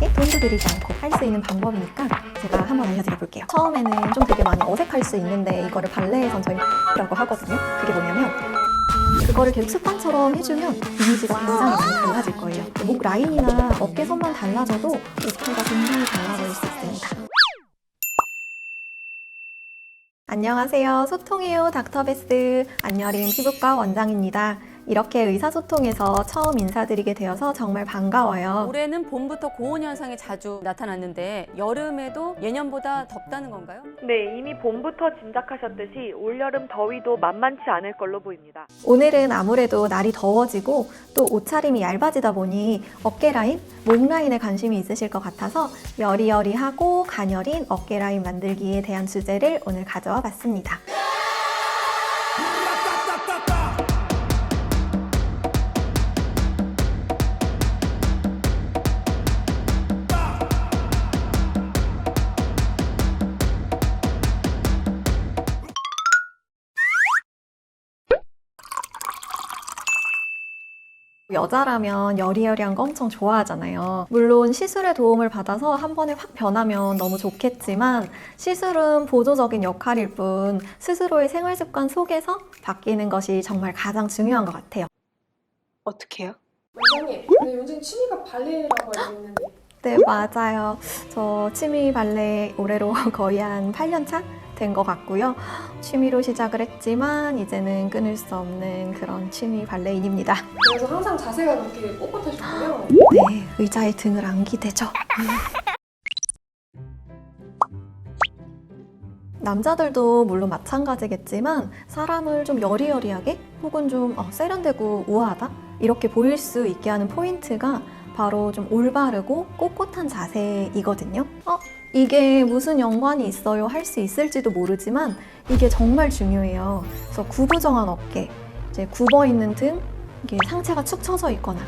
간단하게 돈도 들이지 않고 할 수 있는 방법이니까 제가 한번 알려드려 볼게요. 처음에는 좀 되게 많이 어색할 수 있는데 이거를 발레에선 저희 라고 하거든요. 그게 뭐냐면 그거를 계속 습관처럼 해주면 이미지가 굉장히 많이 달라질 거예요. 목 라인이나 어깨선만 달라져도 오케이가 굉장히 달라 보일 수 있습니다. 안녕하세요. 소통해요 닥터베스 안여린 피부과 원장입니다. 이렇게 의사소통에서 처음 인사드리게 되어서 정말 반가워요. 올해는 봄부터 고온 현상이 자주 나타났는데 여름에도 예년보다 덥다는 건가요? 네, 이미 봄부터 짐작하셨듯이 올여름 더위도 만만치 않을 걸로 보입니다. 오늘은 아무래도 날이 더워지고 또 옷차림이 얇아지다 보니 어깨 라인, 목 라인에 관심이 있으실 것 같아서 여리여리하고 가녀린 어깨 라인 만들기에 대한 주제를 오늘 가져와 봤습니다. 여자라면 여리여리한 거 엄청 좋아하잖아요. 물론 시술의 도움을 받아서 한 번에 확 변하면 너무 좋겠지만 시술은 보조적인 역할일 뿐 스스로의 생활 습관 속에서 바뀌는 것이 정말 가장 중요한 것 같아요. 어떻게 해요? 원장님, 근데 요즘 취미가 발레라고 알고 있는데 네, 맞아요. 저 취미 발레 올해로 거의 한 8년 차 된 것 같고요. 취미로 시작을 했지만 이제는 끊을 수 없는 그런 취미 발레인입니다. 그래서 항상 자세가 그렇게 꼿꼿하셨고요. 네, 의자에 등을 안기대죠. 남자들도 물론 마찬가지겠지만 사람을 좀 여리여리하게 혹은 좀 세련되고 우아하다 이렇게 보일 수 있게 하는 포인트가 바로 좀 올바르고 꼿꼿한 자세이거든요. 이게 무슨 연관이 있어요 할 수 있을지도 모르지만 이게 정말 중요해요. 그래서 구부정한 어깨, 이제 굽어 있는 등, 이게 상체가 축 처져 있거나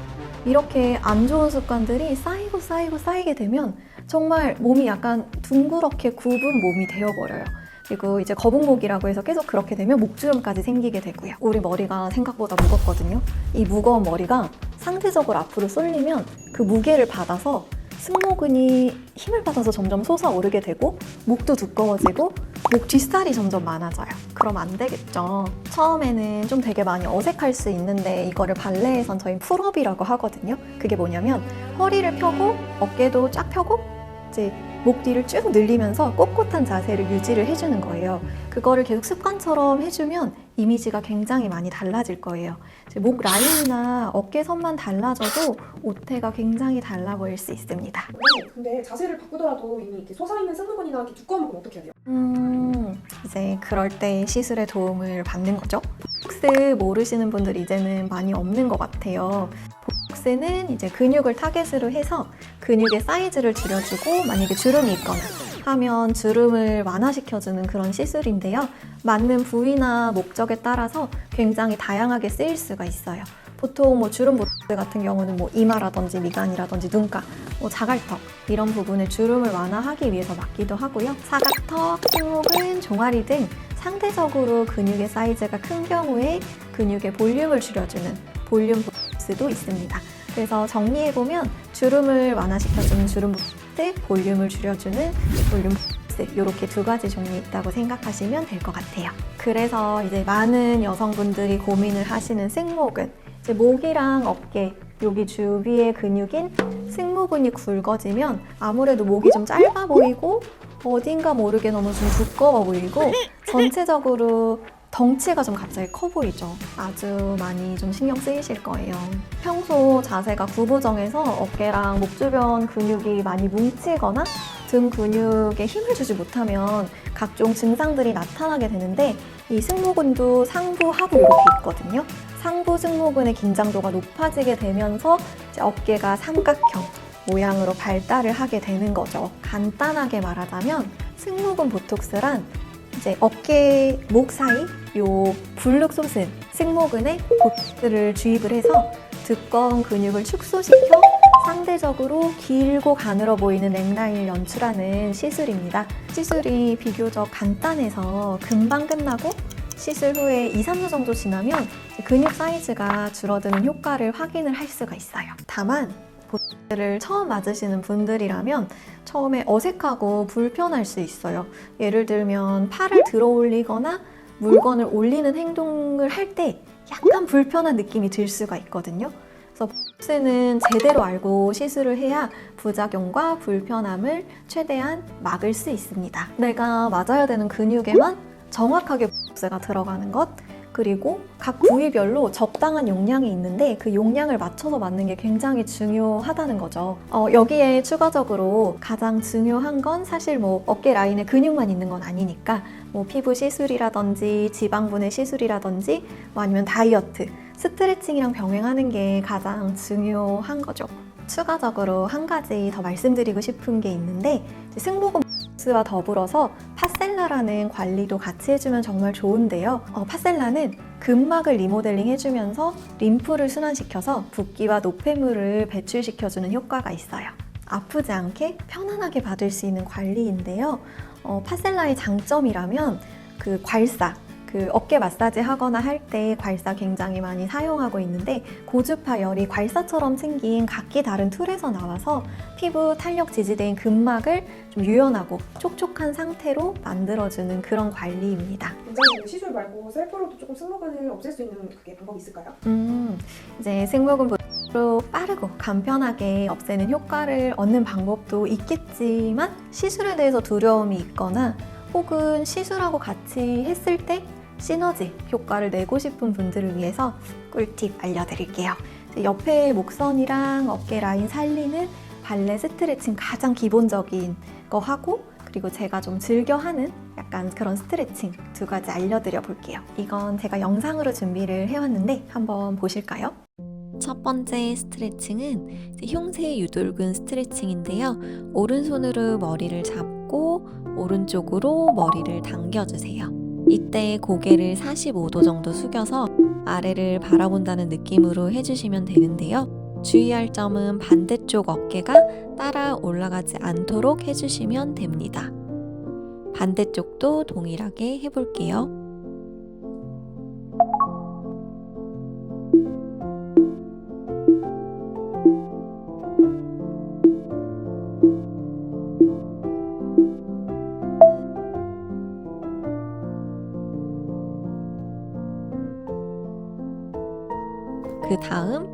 이렇게 안 좋은 습관들이 쌓이게 되면 정말 몸이 약간 둥그렇게 굽은 몸이 되어버려요. 그리고 이제 거북목이라고 해서 계속 그렇게 되면 목주름까지 생기게 되고요. 우리 머리가 생각보다 무겁거든요. 이 무거운 머리가 상대적으로 앞으로 쏠리면 그 무게를 받아서 승모근이 힘을 받아서 점점 솟아오르게 되고 목도 두꺼워지고 목 뒷살이 점점 많아져요. 그럼 안 되겠죠. 처음에는 좀 되게 많이 어색할 수 있는데 이거를 발레에선 저희 풀업이라고 하거든요. 그게 뭐냐면 허리를 펴고 어깨도 쫙 펴고 이제 목 뒤를 쭉 늘리면서 꼿꼿한 자세를 유지를 해주는 거예요. 그거를 계속 습관처럼 해주면 이미지가 굉장히 많이 달라질 거예요. 목 라인이나 어깨선만 달라져도 옷태가 굉장히 달라 보일 수 있습니다. 원장님, 근데 자세를 바꾸더라도 이미 이렇게 솟아있는 승모근이나 이렇게 두꺼운 부분 어떻게 해야 돼요? 이제 그럴 때 시술의 도움을 받는 거죠. 복스 모르시는 분들이 이제는 많이 없는 것 같아요. 복스는 이제 근육을 타겟으로 해서 근육의 사이즈를 줄여주고 만약에 주름이 있거나 하면 주름을 완화시켜주는 그런 시술인데요. 맞는 부위나 목적에 따라서 굉장히 다양하게 쓰일 수가 있어요. 보통 주름 복스 같은 경우는 이마라든지 미간이라든지 눈가, 자갈턱 이런 부분의 주름을 완화하기 위해서 맞기도 하고요. 사각턱, 승모근, 종아리 등 상대적으로 근육의 사이즈가 큰 경우에 근육의 볼륨을 줄여주는 볼륨 복스도 있습니다. 그래서 정리해보면 주름을 완화시켜주는 주름 복스, 볼륨을 줄여주는 볼륨 복스 이렇게 두 가지 종류 있다고 생각하시면 될 것 같아요. 그래서 이제 많은 여성분들이 고민을 하시는 승모근, 이제 목이랑 어깨 여기 주위의 근육인 승모근이 굵어지면 아무래도 목이 좀 짧아 보이고 어딘가 모르게 너무 좀 두꺼워 보이고 전체적으로 덩치가 좀 갑자기 커 보이죠. 아주 많이 좀 신경 쓰이실 거예요. 평소 자세가 구부정해서 어깨랑 목 주변 근육이 많이 뭉치거나 등 근육에 힘을 주지 못하면 각종 증상들이 나타나게 되는데 이 승모근도 상부, 하부 이렇게 있거든요. 상부 승모근의 긴장도가 높아지게 되면서 이제 어깨가 삼각형 모양으로 발달을 하게 되는 거죠. 간단하게 말하자면 승모근 보톡스란 이제 어깨, 목 사이 요 불룩 솟은 승모근에 보톡스를 주입을 해서 두꺼운 근육을 축소시켜 상대적으로 길고 가늘어 보이는 넥라인을 연출하는 시술입니다. 시술이 비교적 간단해서 금방 끝나고 시술 후에 2-3주 정도 지나면 근육 사이즈가 줄어드는 효과를 확인을 할 수가 있어요. 다만 복스를 처음 맞으시는 분들이라면 처음에 어색하고 불편할 수 있어요. 예를 들면 팔을 들어 올리거나 물건을 올리는 행동을 할 때 약간 불편한 느낌이 들 수가 있거든요. 그래서 복스는 제대로 알고 시술을 해야 부작용과 불편함을 최대한 막을 수 있습니다. 내가 맞아야 되는 근육에만 정확하게 복스가 들어가는 것, 그리고 각 부위별로 적당한 용량이 있는데 그 용량을 맞춰서 맞는 게 굉장히 중요하다는 거죠. 여기에 추가적으로 가장 중요한 건 사실 뭐 어깨 라인에 근육만 있는 건 아니니까 뭐 피부 시술이라든지 지방분해 시술이라든지 뭐 아니면 다이어트, 스트레칭이랑 병행하는 게 가장 중요한 거죠. 추가적으로 한 가지 더 말씀드리고 싶은 게 있는데 승모근 복스와 더불어서 파셀라라는 관리도 같이 해주면 정말 좋은데요. 파셀라는 근막을 리모델링 해주면서 림프를 순환시켜서 붓기와 노폐물을 배출시켜주는 효과가 있어요. 아프지 않게 편안하게 받을 수 있는 관리인데요. 파셀라의 장점이라면 그 괄사, 그 어깨 마사지 하거나 할 때 괄사 굉장히 많이 사용하고 있는데 고주파 열이 괄사처럼 생긴 각기 다른 툴에서 나와서 피부 탄력 지지대인 근막을 좀 유연하고 촉촉한 상태로 만들어주는 그런 관리입니다. 원장님 시술 말고 셀프로도 조금 승모근을 없앨 수 있는 그게 방법이 있을까요? 이제 승모근 보조로 빠르고 간편하게 없애는 효과를 얻는 방법도 있겠지만 시술에 대해서 두려움이 있거나 혹은 시술하고 같이 했을 때 시너지 효과를 내고 싶은 분들을 위해서 꿀팁 알려드릴게요. 옆에 목선이랑 어깨 라인 살리는 발레 스트레칭 가장 기본적인 거 하고 그리고 제가 좀 즐겨하는 약간 그런 스트레칭 두 가지 알려드려 볼게요. 이건 제가 영상으로 준비를 해왔는데 한번 보실까요? 첫 번째 스트레칭은 흉쇄 유돌근 스트레칭인데요. 오른손으로 머리를 잡고 오른쪽으로 머리를 당겨주세요. 이때 고개를 45도 정도 숙여서 아래를 바라본다는 느낌으로 해주시면 되는데요. 주의할 점은 반대쪽 어깨가 따라 올라가지 않도록 해주시면 됩니다. 반대쪽도 동일하게 해볼게요. 그 다음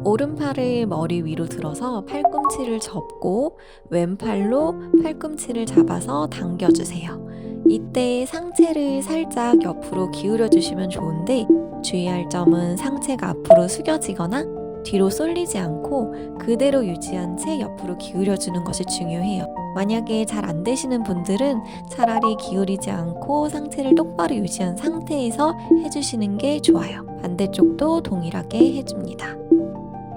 오른팔을 머리 위로 들어서 팔꿈치를 접고 왼팔로 팔꿈치를 잡아서 당겨주세요. 이때 상체를 살짝 옆으로 기울여 주시면 좋은데 주의할 점은 상체가 앞으로 숙여지거나 뒤로 쏠리지 않고 그대로 유지한 채 옆으로 기울여 주는 것이 중요해요. 만약에 잘 안 되시는 분들은 차라리 기울이지 않고 상체를 똑바로 유지한 상태에서 해주시는 게 좋아요. 반대쪽도 동일하게 해줍니다.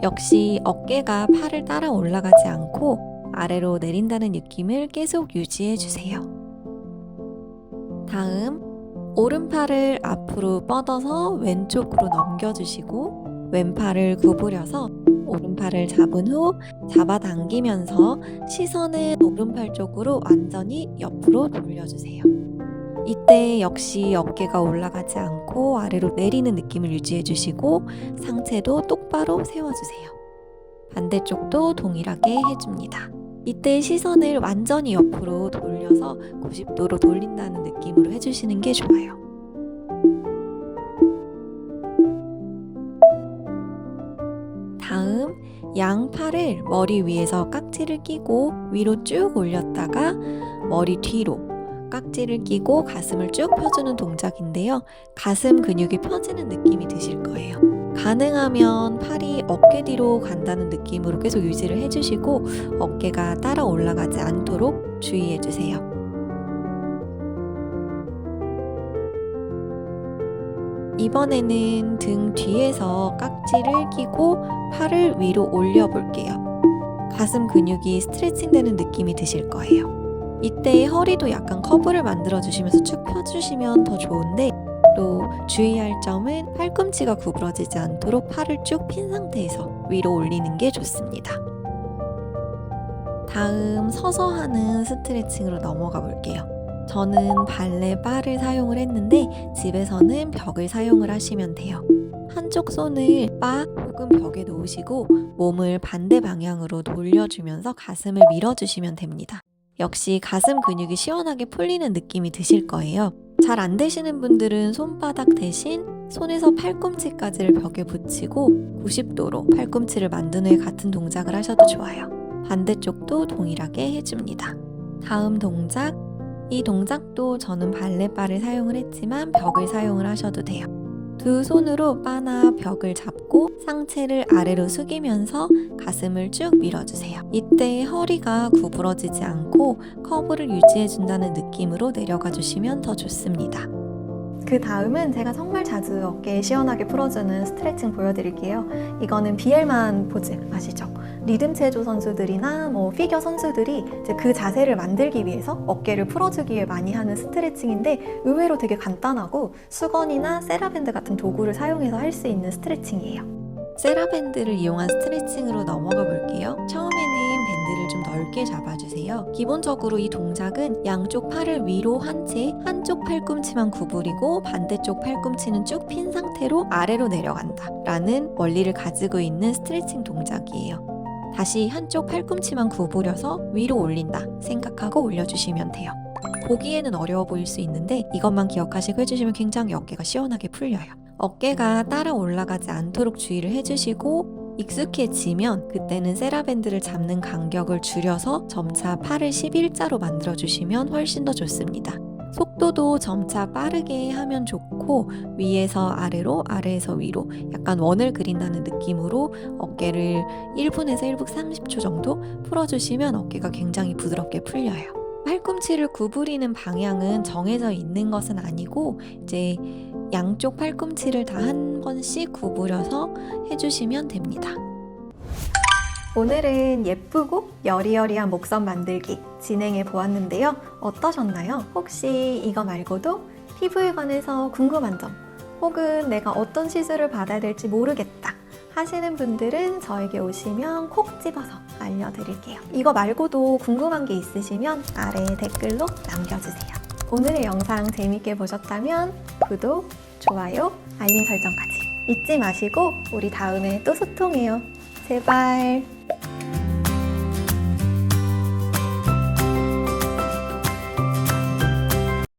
역시 어깨가 팔을 따라 올라가지 않고 아래로 내린다는 느낌을 계속 유지해주세요. 다음 오른팔을 앞으로 뻗어서 왼쪽으로 넘겨주시고 왼팔을 구부려서 오른팔을 잡은 후 잡아당기면서 시선은 오른팔 쪽으로 완전히 옆으로 돌려주세요. 이때 역시 어깨가 올라가지 않고 아래로 내리는 느낌을 유지해주시고 상체도 똑바로 세워주세요. 반대쪽도 동일하게 해줍니다. 이때 시선을 완전히 옆으로 돌려서 90도로 돌린다는 느낌으로 해주시는 게 좋아요. 다음 양팔을 머리 위에서 깍지를 끼고 위로 쭉 올렸다가 머리 뒤로 깍지를 끼고 가슴을 쭉 펴주는 동작인데요. 가슴 근육이 펴지는 느낌이 드실 거예요. 가능하면 팔이 어깨 뒤로 간다는 느낌으로 계속 유지를 해주시고 어깨가 따라 올라가지 않도록 주의해주세요. 이번에는 등 뒤에서 깍지를 끼고 팔을 위로 올려 볼게요. 가슴 근육이 스트레칭 되는 느낌이 드실 거예요. 이때 허리도 약간 커브를 만들어 주시면서 쭉 펴주시면 더 좋은데 또 주의할 점은 팔꿈치가 구부러지지 않도록 팔을 쭉 핀 상태에서 위로 올리는 게 좋습니다. 다음 서서 하는 스트레칭으로 넘어가 볼게요. 저는 발레 바를 사용을 했는데 집에서는 벽을 사용을 하시면 돼요. 한쪽 손을 바 혹은 벽에 놓으시고 몸을 반대 방향으로 돌려주면서 가슴을 밀어주시면 됩니다. 역시 가슴 근육이 시원하게 풀리는 느낌이 드실 거예요. 잘 안 되시는 분들은 손바닥 대신 손에서 팔꿈치까지를 벽에 붙이고 90도로 팔꿈치를 만든 후에 같은 동작을 하셔도 좋아요. 반대쪽도 동일하게 해줍니다. 다음 동작, 이 동작도 저는 발레바를 사용을 했지만 벽을 사용을 하셔도 돼요. 두 손으로 바나 벽을 잡고 상체를 아래로 숙이면서 가슴을 쭉 밀어주세요. 이때 허리가 구부러지지 않고 커브를 유지해준다는 느낌으로 내려가 주시면 더 좋습니다. 그 다음은 제가 정말 자주 어깨 시원하게 풀어주는 스트레칭 보여드릴게요. 이거는 BL만 포즈 아시죠? 리듬 체조 선수들이나 피겨 선수들이 이제 그 자세를 만들기 위해서 어깨를 풀어주기 위해 많이 하는 스트레칭인데 의외로 되게 간단하고 수건이나 세라밴드 같은 도구를 사용해서 할 수 있는 스트레칭이에요. 세라밴드를 이용한 스트레칭으로 넘어가 볼게요. 처음에는 밴드를 좀 넓게 잡아주세요. 기본적으로 이 동작은 양쪽 팔을 위로 한 채 한쪽 팔꿈치만 구부리고 반대쪽 팔꿈치는 쭉 핀 상태로 아래로 내려간다 라는 원리를 가지고 있는 스트레칭 동작이에요. 다시 한쪽 팔꿈치만 구부려서 위로 올린다 생각하고 올려주시면 돼요. 보기에는 어려워 보일 수 있는데 이것만 기억하시고 해주시면 굉장히 어깨가 시원하게 풀려요. 어깨가 따라 올라가지 않도록 주의를 해주시고 익숙해지면 그때는 세라밴드를 잡는 간격을 줄여서 점차 팔을 11자로 만들어주시면 훨씬 더 좋습니다. 속도도 점차 빠르게 하면 좋고 위에서 아래로 아래에서 위로 약간 원을 그린다는 느낌으로 어깨를 1분에서 1분 30초 정도 풀어주시면 어깨가 굉장히 부드럽게 풀려요. 팔꿈치를 구부리는 방향은 정해져 있는 것은 아니고 이제 양쪽 팔꿈치를 다 한 번씩 구부려서 해주시면 됩니다. 오늘은 예쁘고 여리여리한 목선 만들기 진행해 보았는데요. 어떠셨나요? 혹시 이거 말고도 피부에 관해서 궁금한 점 혹은 내가 어떤 시술을 받아야 될지 모르겠다 하시는 분들은 저에게 오시면 콕 집어서 알려드릴게요. 이거 말고도 궁금한 게 있으시면 아래 댓글로 남겨주세요. 오늘의 영상 재밌게 보셨다면 구독, 좋아요, 알림 설정까지 잊지 마시고 우리 다음에 또 소통해요. 제발.